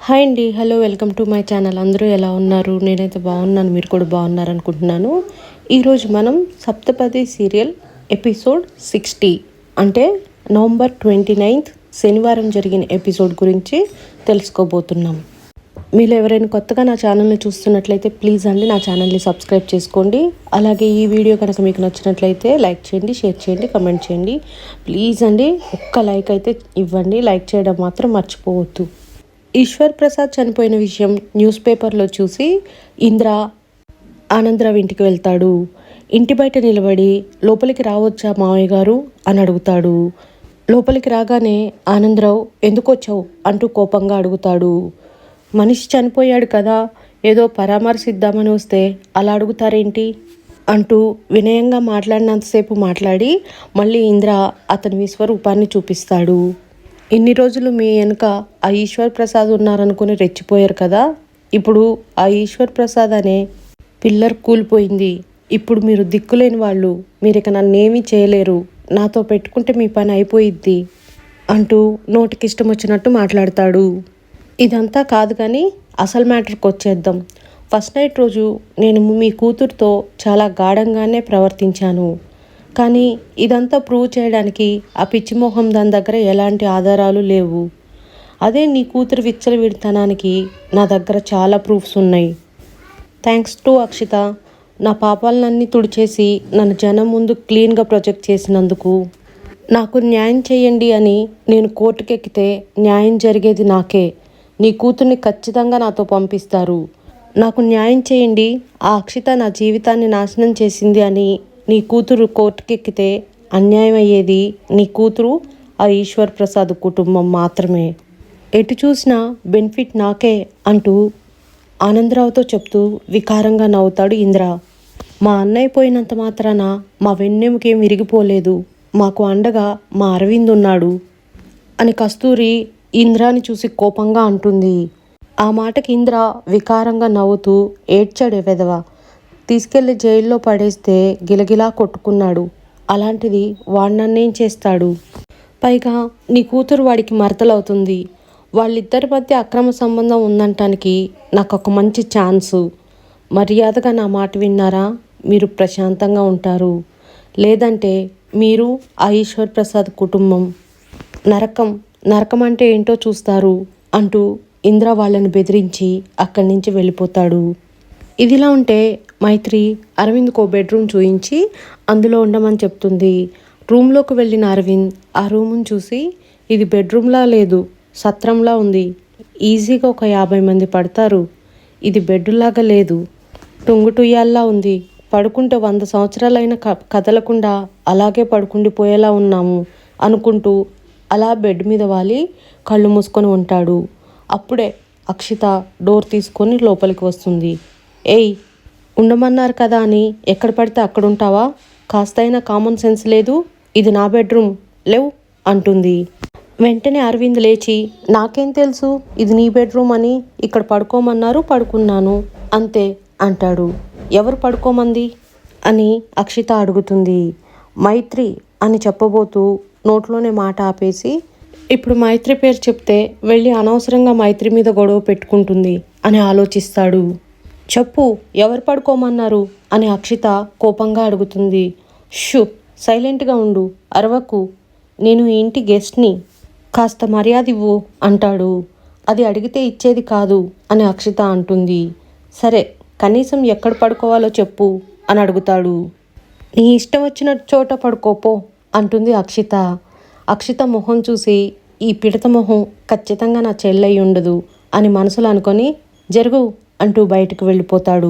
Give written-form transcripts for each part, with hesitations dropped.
Hi అండి. Hello, welcome to my channel. అందరూ ఎలా ఉన్నారు? నేనైతే బాగున్నాను, మీరు కూడా బాగున్నారు అనుకుంటున్నాను. ఈరోజు మనం సప్తపది సీరియల్ ఎపిసోడ్ 60 అంటే నవంబర్ 29 శనివారం జరిగిన ఎపిసోడ్ గురించి తెలుసుకోబోతున్నాం. మీరు ఎవరైనా కొత్తగా నా ఛానల్ని చూస్తున్నట్లయితే ప్లీజ్ అండి నా ఛానల్ని సబ్స్క్రైబ్ చేసుకోండి. అలాగే ఈ వీడియో కనుక మీకు నచ్చినట్లయితే లైక్ చేయండి, షేర్ చేయండి, కమెంట్ చేయండి. ప్లీజ్ అండి ఒక్క లైక్ అయితే ఇవ్వండి. లైక్ చేయడం మాత్రం మర్చిపోవద్దు. ఈశ్వర్ ప్రసాద్ చనిపోయిన విషయం న్యూస్ పేపర్లో చూసి ఇంద్ర ఆనందరావు ఇంటికి వెళ్తాడు. ఇంటి బయట నిలబడి లోపలికి రావచ్చా మావయ్య గారు అని అడుగుతాడు. లోపలికి రాగానే ఆనందరావు ఎందుకు వచ్చావు అంటూ కోపంగా అడుగుతాడు. మనిషి చనిపోయాడు కదా, ఏదో పరామర్శిద్దామని వస్తే అలా అడుగుతారేంటి అంటూ వినయంగా మాట్లాడినంతసేపు మాట్లాడి మళ్ళీ ఇంద్ర అతని విశ్వరూపాన్ని చూపిస్తాడు. ఇన్ని రోజులు మీ వెనుక ఆ ఈశ్వర్ ప్రసాద్ ఉన్నారనుకుని రెచ్చిపోయారు కదా, ఇప్పుడు ఆ ఈశ్వర్ ప్రసాద్ అనే పిల్లర్ కూలిపోయింది. ఇప్పుడు మీరు దిక్కులేని వాళ్ళు, మీరు ఇక నన్నేమీ చేయలేరు, నాతో పెట్టుకుంటే మీ పని అయిపోయిద్ది అంటూ నోటికి ఇష్టం వచ్చినట్టు మాట్లాడతాడు. ఇదంతా కాదు కానీ అసలు మ్యాటర్కి వచ్చేద్దాం. ఫస్ట్ నైట్ రోజు నేను మీ కూతురుతో చాలా గాఢంగానే ప్రవర్తించాను. కానీ ఇదంతా ప్రూవ్ చేయడానికి ఆ పిచ్చిమోహం దాని దగ్గర ఎలాంటి ఆధారాలు లేవు. అదే నీ కూతురు విచ్చలవిడితనానికి నా దగ్గర చాలా ప్రూఫ్స్ ఉన్నాయి. థ్యాంక్స్ టు అక్షిత, నా పాపాలన్నీ తుడిచేసి నన్ను జనం ముందు క్లీన్గా ప్రొజెక్ట్ చేసినందుకు. నాకు న్యాయం చేయండి అని నేను కోర్టుకెక్కితే న్యాయం జరిగేది నాకే. నీ కూతుర్ని ఖచ్చితంగా నాతో పంపిస్తారు. నాకు న్యాయం చేయండి, ఆ అక్షిత నా జీవితాన్ని నాశనం చేసింది అని నీ కూతురు కోర్టుకెక్కితే అన్యాయం అయ్యేది నీ కూతురు ఆ ఈశ్వర్ ప్రసాద్ కుటుంబం మాత్రమే. ఎటు చూసినా బెనిఫిట్ నాకే అంటూ ఆనందరావుతో చెప్తూ వికారంగా నవ్వుతాడు ఇంద్ర. మా అన్నయ్య పోయినంత మాత్రాన మా వెన్నెముకేం విరిగిపోలేదు, మాకు అండగా మా అరవింద్ ఉన్నాడు అని కస్తూరి ఇంద్రాని చూసి కోపంగా అంటుంది. ఆ మాటకి ఇంద్ర వికారంగా నవ్వుతూ ఏడ్చాడు వెధవ, తీసుకెళ్లి జైల్లో పడేస్తే గిలగిలా కొట్టుకున్నాడు, అలాంటిది వాడు నన్నేం చేస్తాడు, పైగా నీ కూతురు వాడికి మరతలవుతుంది, వాళ్ళిద్దరి మధ్య అక్రమ సంబంధం ఉందంటానికి నాకు ఒక మంచి ఛాన్సు. మర్యాదగా నా మాట విన్నారా మీరు ప్రశాంతంగా ఉంటారు, లేదంటే మీరు ఆ ఈశ్వర్ ప్రసాద్ కుటుంబం నరకం అంటే ఏంటో చూస్తారు అంటూ ఇంద్ర వాళ్ళని బెదిరించి అక్కడి నుంచి వెళ్ళిపోతాడు. ఇదిలా ఉంటే మైత్రి అరవింద్కో బెడ్రూమ్ చూయించి అందులో ఉండమని చెప్తుంది. రూమ్లోకి వెళ్ళిన అరవింద్ ఆ రూమును చూసి ఇది బెడ్రూమ్లా లేదు, సత్రంలా ఉంది, ఈజీగా ఒక 50 మంది పడతారు, ఇది బెడ్లాగా లేదు, టొంగుటుయ్యాల్లా ఉంది, పడుకుంటే 100 సంవత్సరాలైనా కదలకుండా అలాగే పడుకుండిపోయేలా ఉన్నాము అనుకుంటూ అలా బెడ్ మీద వాలి కళ్ళు మూసుకొని ఉంటాడు. అప్పుడే అక్షిత డోర్ తీసుకొని లోపలికి వస్తుంది. ఏయ్, ఉండమన్నారు కదా అని ఎక్కడ పడితే అక్కడ ఉంటావా, కాస్తైనా కామన్ సెన్స్ లేదు, ఇది నా బెడ్రూమ్ లేవు అంటుంది. వెంటనే అరవింద్ లేచి నాకేం తెలుసు ఇది నీ బెడ్రూమ్ అని, ఇక్కడ పడుకోమన్నారు పడుకున్నాను అంతే అంటాడు. ఎవరు పడుకోమంది అని అక్షిత అడుగుతుంది. మైత్రి అని చెప్పబోతూ నోట్లోనే మాట ఆపేసి ఇప్పుడు మైత్రి పేరు చెప్తే వెళ్ళి అనవసరంగా మైత్రి మీద గొడవ పెట్టుకుంటుంది అని ఆలోచిస్తాడు. చెప్పు, ఎవరు పడుకోమన్నారు అని అక్షిత కోపంగా అడుగుతుంది. షూ, సైలెంట్గా ఉండు, అరవకు, నేను ఈ ఇంటి గెస్ట్ని, కాస్త మర్యాద ఇవ్వు అంటాడు. అది అడిగితే ఇచ్చేది కాదు అని అక్షిత అంటుంది. సరే, కనీసం ఎక్కడ పడుకోవాలో చెప్పు అని అడుగుతాడు. నీ ఇష్టం వచ్చిన చోట పడుకోపో అంటుంది అక్షిత. అక్షిత మొహం చూసి ఈ పిడత మొహం ఖచ్చితంగా నా చెల్లై ఉండదు అని మనసులో అనుకొని జరుగు అంటూ బయటకు వెళ్ళిపోతాడు.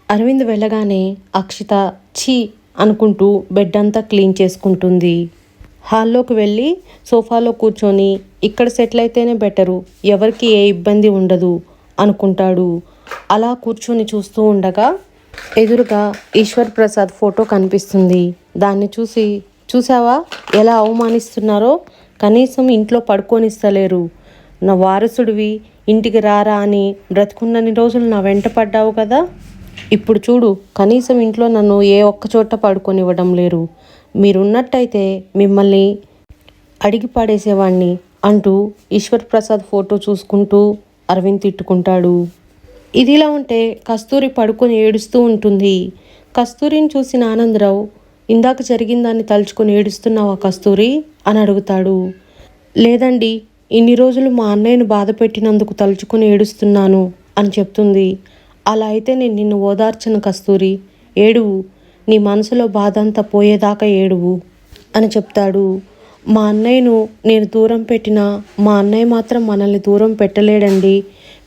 అరవింద్ వెళ్ళగానే అక్షిత ఛీ అనుకుంటూ బెడ్ అంతా క్లీన్ చేసుకుంటుంది. హాల్లోకి వెళ్ళి సోఫాలో కూర్చొని ఇక్కడ సెటిల్ అయితేనే బెటరు, ఎవరికి ఏ ఇబ్బంది ఉండదు అనుకుంటాడు. అలా కూర్చొని చూస్తూ ఉండగా ఎదురుగా ఈశ్వర్ ప్రసాద్ ఫోటో కనిపిస్తుంది. దాన్ని చూసి చూసావా ఎలా అవమానిస్తున్నారో, కనీసం ఇంట్లో పడుకోనిస్తలేరు, నా వారసుడివి ఇంటికి రారా అని బ్రతుకున్నన్ని రోజులు నా వెంట పడ్డావు కదా, ఇప్పుడు చూడు కనీసం ఇంట్లో నన్ను ఏ ఒక్క చోట పడుకొనివ్వడం లేరు, మీరున్నట్టయితే మిమ్మల్ని అడిగి పడేసేవాణ్ణి అంటూ ఈశ్వర్ ప్రసాద్ ఫోటో చూసుకుంటూ అరవింద్ తిట్టుకుంటాడు. ఇదిలా ఉంటే కస్తూరి పడుకొని ఏడుస్తూ ఉంటుంది. కస్తూరిని చూసిన ఆనందరావు, ఇందాక జరిగిందాన్ని తలుచుకొని ఏడుస్తున్నావా కస్తూరి అని అడుగుతాడు. లేదండి, ఇన్ని రోజులు మా అన్నయ్యను బాధ పెట్టినందుకు తలుచుకొని ఏడుస్తున్నాను అని చెప్తుంది. అలా అయితే నేను నిన్ను ఓదార్చను కస్తూరి, ఏడువు, నీ మనసులో బాధ అంతా పోయేదాకా ఏడువు అని చెప్తాడు. మా అన్నయ్యను నేను దూరం పెట్టినా మా అన్నయ్య మాత్రం మనల్ని దూరం పెట్టలేడండి.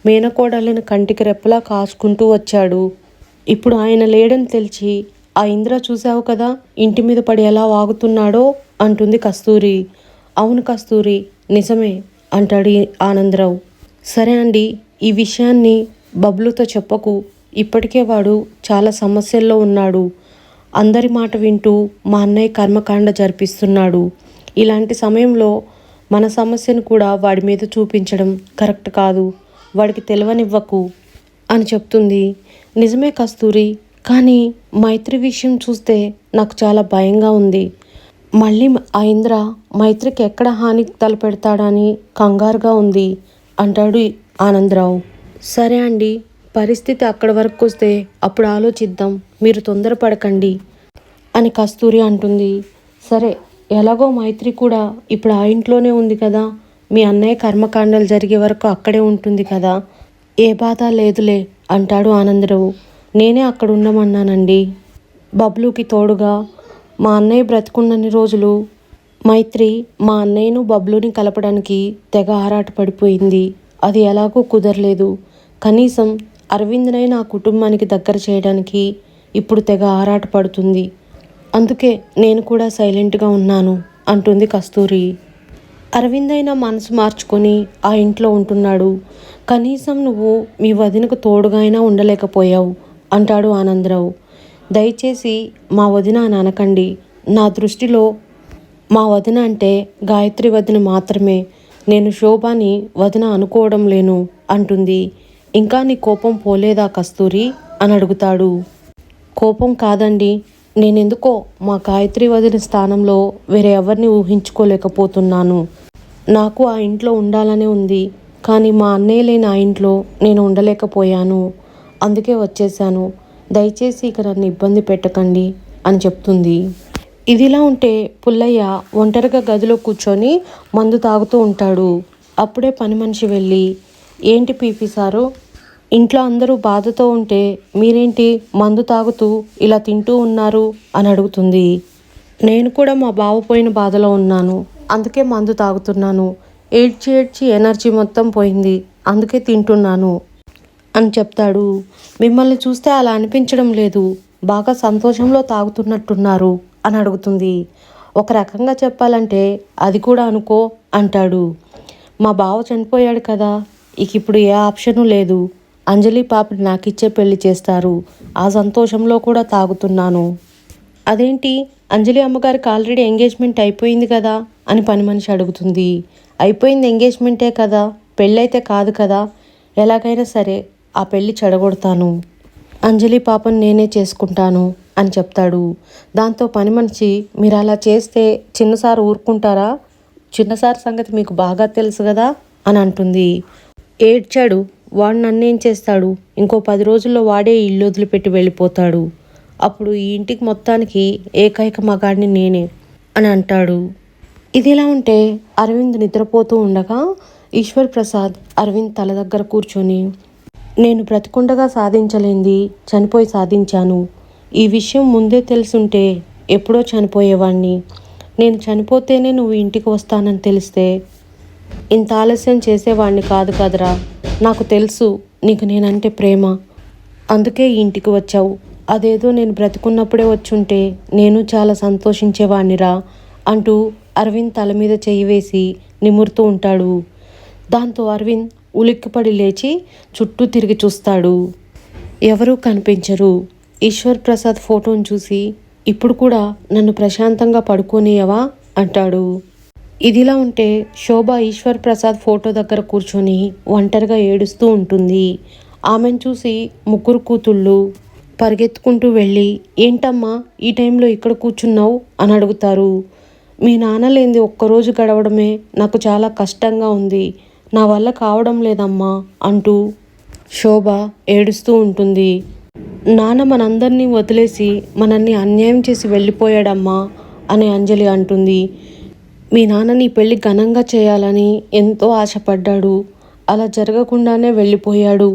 మేనకోడళ్ళని కంటికి రెప్పలా కాసుకుంటూ వచ్చాడు. ఇప్పుడు ఆయన లేడని తెలిసి ఆ ఇంద్ర చూసావు కదా ఇంటి మీద పడి ఎలా వాగుతున్నాడో అంటుంది కస్తూరి. అవును కస్తూరి, నిజమే అంటాడు ఆనందరావు. సరే అండి, ఈ విషయాన్ని బబ్లుతో చెప్పకు, ఇప్పటికే వాడు చాలా సమస్యల్లో ఉన్నాడు. అందరి మాట వింటూ మా అన్నయ్య కర్మకాండ జరిపిస్తున్నాడు. ఇలాంటి సమయంలో మన సమస్యను కూడా వాడి మీద చూపించడం కరెక్ట్ కాదు, వాడికి తెలియనివ్వకు అని చెప్తుంది. నిజమే కస్తూరి, కానీ మైత్రి విషయం చూస్తే నాకు చాలా భయంగా ఉంది. మళ్ళీ ఆ ఇంద్ర మైత్రికి ఎక్కడ హాని తలపెడతాడని కంగారుగా ఉంది అంటాడు ఆనందరావు. సరే అండి, పరిస్థితి అక్కడి వరకు వస్తే అప్పుడు ఆలోచిద్దాం, మీరు తొందరపడకండి అని కస్తూరి అంటుంది. సరే, ఎలాగో మైత్రి కూడా ఇప్పుడు ఆ ఇంట్లోనే ఉంది కదా, మీ అన్నయ్య కర్మకాండాలు జరిగే వరకు అక్కడే ఉంటుంది కదా, ఏ బాధ లేదులే అంటాడు ఆనందరావు. నేనే అక్కడ ఉండమన్నానండి. బబ్లుకి తోడుగా మా అన్నయ్య బ్రతుకున్నన్ని రోజులు మైత్రి మా అన్నయ్యను బబ్లుని కలపడానికి తెగ ఆరాటపడిపోయింది. అది ఎలాగో కుదరలేదు. కనీసం అరవింద్నై నా కుటుంబానికి దగ్గర చేయడానికి ఇప్పుడు తెగ ఆరాటపడుతుంది. అందుకే నేను కూడా సైలెంట్గా ఉన్నాను అంటుంది కస్తూరి. అరవింద్ అయినా మనసు మార్చుకొని ఆ ఇంట్లో ఉంటున్నాడు. కనీసం నువ్వు మీ వదినకు తోడుగా అయినా ఉండలేకపోయావు అంటాడు ఆనందరావు. దయచేసి మా వదిన అని అనకండి. నా దృష్టిలో మా వదిన అంటే గాయత్రి వదిన మాత్రమే. నేను శోభాని వదిన అనుకోవడం లేను అంటుంది. ఇంకా నీ కోపం పోలేదా కస్తూరి అని అడుగుతాడు. కోపం కాదండి, నేనెందుకో మా గాయత్రి వదిన స్థానంలో వేరే ఎవరిని ఊహించుకోలేకపోతున్నాను. నాకు ఆ ఇంట్లో ఉండాలనే ఉంది, కానీ మా అన్నయ్య లేని ఆ ఇంట్లో నేను ఉండలేకపోయాను. అందుకే వచ్చేసాను. దయచేసి ఇక నన్ను ఇబ్బంది పెట్టకండి అని చెప్తుంది. ఇదిలా ఉంటే పుల్లయ్య ఒంటరిగా గదిలో కూర్చొని మందు తాగుతూ ఉంటాడు. అప్పుడే పని మనిషి వెళ్ళి, ఏంటి పీపీ సారు, ఇంట్లో అందరూ బాధతో ఉంటే మీరేంటి మందు తాగుతూ ఇలా తింటూ ఉన్నారు అని అడుగుతుంది. నేను కూడా మా బావ పోయిన బాధలో ఉన్నాను, అందుకే మందు తాగుతున్నాను. ఏడ్చి ఏడ్చి ఎనర్జీ మొత్తం పోయింది, అందుకే తింటున్నాను అని చెప్తాడు. మిమ్మల్ని చూస్తే అలా అనిపించడం లేదు, బాగా సంతోషంలో తాగుతున్నట్టున్నారు అని అడుగుతుంది. ఒక రకంగా చెప్పాలంటే అది కూడా అనుకో అంటాడు. మా బావ చనిపోయాడు కదా, ఇక ఇప్పుడు ఏ ఆప్షను లేదు. అంజలి పాపని నాకిచ్చే పెళ్లి చేస్తారు, ఆ సంతోషంలో కూడా తాగుతున్నాను. అదేంటి, అంజలి అమ్మగారికి ఆల్రెడీ ఎంగేజ్మెంట్ అయిపోయింది కదా అని పని మనిషి అడుగుతుంది. అయిపోయింది ఎంగేజ్మెంటే కదా, పెళ్ళైతే కాదు కదా, ఎలాగైనా సరే ఆ పెళ్ళి చెడగొడతాను, అంజలి పాపను నేనే చేసుకుంటాను అని చెప్తాడు. దాంతో పని మనిషి, మీరు అలా చేస్తే చిన్నసార్ ఊరుకుంటారా, చిన్నసార్ సంగతి మీకు బాగా తెలుసు కదా అని అంటుంది. ఏడ్చాడు, వాడు నన్నేం చేస్తాడు, ఇంకో 10 రోజుల్లో వాడే ఇల్లు వదిలిపెట్టి వెళ్ళిపోతాడు, అప్పుడు ఈ ఇంటికి మొత్తానికి ఏకైక మగాడిని నేనే అని అంటాడు. ఇదిలా ఉంటే అరవింద్ నిద్రపోతూ ఉండగా ఈశ్వర్ ప్రసాద్ అరవింద్ తల దగ్గర కూర్చొని, నేను బ్రతికుండగా సాధించలేంది చనిపోయి సాధించాను. ఈ విషయం ముందే తెలుసుంటే ఎప్పుడో చనిపోయేవాణ్ణి. నేను చనిపోతేనే నువ్వు ఇంటికి వస్తానని తెలిస్తే ఇంత ఆలస్యం చేసేవాణ్ణి కాదు కదరా. నాకు తెలుసు నీకు నేనంటే ప్రేమ, అందుకే ఈ ఇంటికి వచ్చావు. అదేదో నేను బ్రతికున్నప్పుడే వచ్చుంటే నేను చాలా సంతోషించేవాణ్ణిరా అంటూ అరవింద్ తల మీద చెయ్యి వేసి నిమురుతూ ఉంటాడు. దాంతో అరవింద్ ఉలిక్కిపడి లేచి చుట్టూ తిరిగి చూస్తాడు. ఎవరూ కనిపించరు. ఈశ్వర్ ప్రసాద్ ఫోటోను చూసి, ఇప్పుడు కూడా నన్ను ప్రశాంతంగా పడుకోనియవా అంటాడు. ఇదిలా ఉంటే శోభ ఈశ్వర్ ప్రసాద్ ఫోటో దగ్గర కూర్చొని ఒంటరిగా ఏడుస్తూ ఉంటుంది. ఆమెను చూసి ముగ్గురు కూతుళ్ళు పరిగెత్తుకుంటూ వెళ్ళి, ఏంటమ్మా ఈ టైంలో ఇక్కడ కూర్చున్నావు అని అడుగుతారు. మీ నాన్న లేనిది ఒక్కరోజు గడవడమే నాకు చాలా కష్టంగా ఉంది. నా వల్ల కావడం లేదమ్మా అంటూ శోభ ఏడుస్తూ ఉంటుంది. నాన్న మనందరినీ వదిలేసి మనల్ని అన్యాయం చేసి వెళ్ళిపోయాడమ్మా అని అంజలి అంటుంది. మీ నాన్న నీ పెళ్ళి ఘనంగా చేయాలని ఎంతో ఆశపడ్డాడు, అలా జరగకుండానే వెళ్ళిపోయాడు.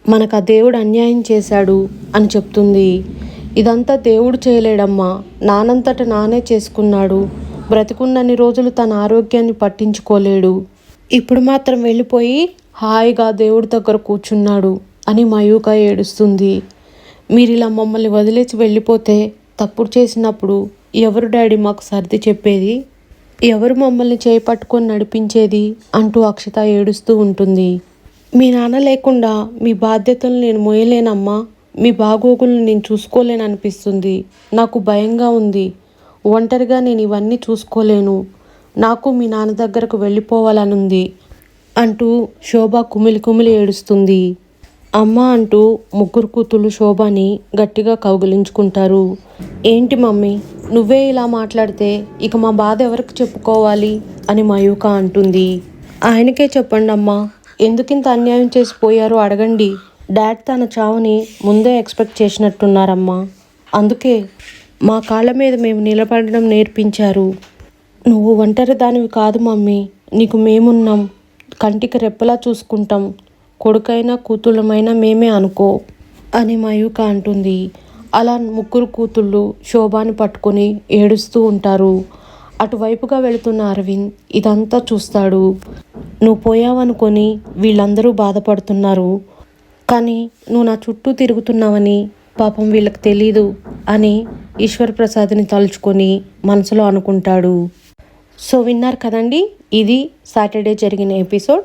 మనకు ఆ దేవుడు అన్యాయం చేశాడు అని చెప్తుంది. ఇదంతా దేవుడు చేయలేడమ్మా, నానంతట నానే చేసుకున్నాడు. బ్రతికున్నన్ని రోజులు తన ఆరోగ్యాన్ని పట్టించుకోలేడు. ఇప్పుడు మాత్రం వెళ్ళిపోయి హాయిగా దేవుడి దగ్గర కూర్చున్నాడు అని మయూక ఏడుస్తుంది. మీరు ఇలా మమ్మల్ని వదిలేసి వెళ్ళిపోతే తప్పుడు చేసినప్పుడు ఎవరు డాడీ మాకు సర్ది చెప్పేది, ఎవరు మమ్మల్ని చేపట్టుకొని నడిపించేది అంటూ అక్షత ఏడుస్తూ ఉంటుంది. మీ నాన్న లేకుండా మీ బాధ్యతలు నేను మోయలేనమ్మా, మీ బాగోగులను నేను చూసుకోలేననిపిస్తుంది. నాకు భయంగా ఉంది. ఒంటరిగా నేను ఇవన్నీ చూసుకోలేను. నాకు మీ నాన్న దగ్గరకు వెళ్ళిపోవాలనుంది అంటూ శోభ కుమిలి కుమిలి ఏడుస్తుంది. అమ్మ అంటూ ముగ్గురు కూతుళ్ళు శోభని గట్టిగా కౌగిలించుకుంటారు. ఏంటి మమ్మీ, నువ్వే ఇలా మాట్లాడితే ఇక మా బాధ ఎవరికి చెప్పుకోవాలి అని మయూక అంటుంది. ఆయనకే చెప్పండి అమ్మా, ఎందుకింత అన్యాయం చేసిపోయారో అడగండి. డాడ్ తన చావుని ముందే ఎక్స్పెక్ట్ చేసినట్టున్నారమ్మా, అందుకే మా కాళ్ళ మీద మేము నిలబడడం నేర్పించారు. నువ్వు ఒంటరి దానివి కాదు మమ్మీ, నీకు మేమున్నాం, కంటికి రెప్పలా చూసుకుంటాం, కొడుకైనా కూతుళ్ళమైనా మేమే అనుకో అని మయూక అంటుంది. అలా ముగ్గురు కూతుళ్ళు శోభాని పట్టుకొని ఏడుస్తూ ఉంటారు. అటువైపుగా వెళుతున్న అరవింద్ ఇదంతా చూస్తాడు. నువ్వు పోయావనుకొని వీళ్ళందరూ బాధపడుతున్నారు, కానీ నువ్వు నా చుట్టూ తిరుగుతున్నావని పాపం వీళ్ళకి తెలీదు అని ఈశ్వర్ ప్రసాద్ని తలుచుకొని మనసులో అనుకుంటాడు. సో విన్నారు కదండి, ఇది సాటర్డే జరిగిన ఎపిసోడ్.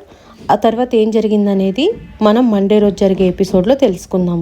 ఆ తర్వాత ఏం జరిగిందనేది మనం మండే రోజు జరిగే ఎపిసోడ్లో తెలుసుకుందాం.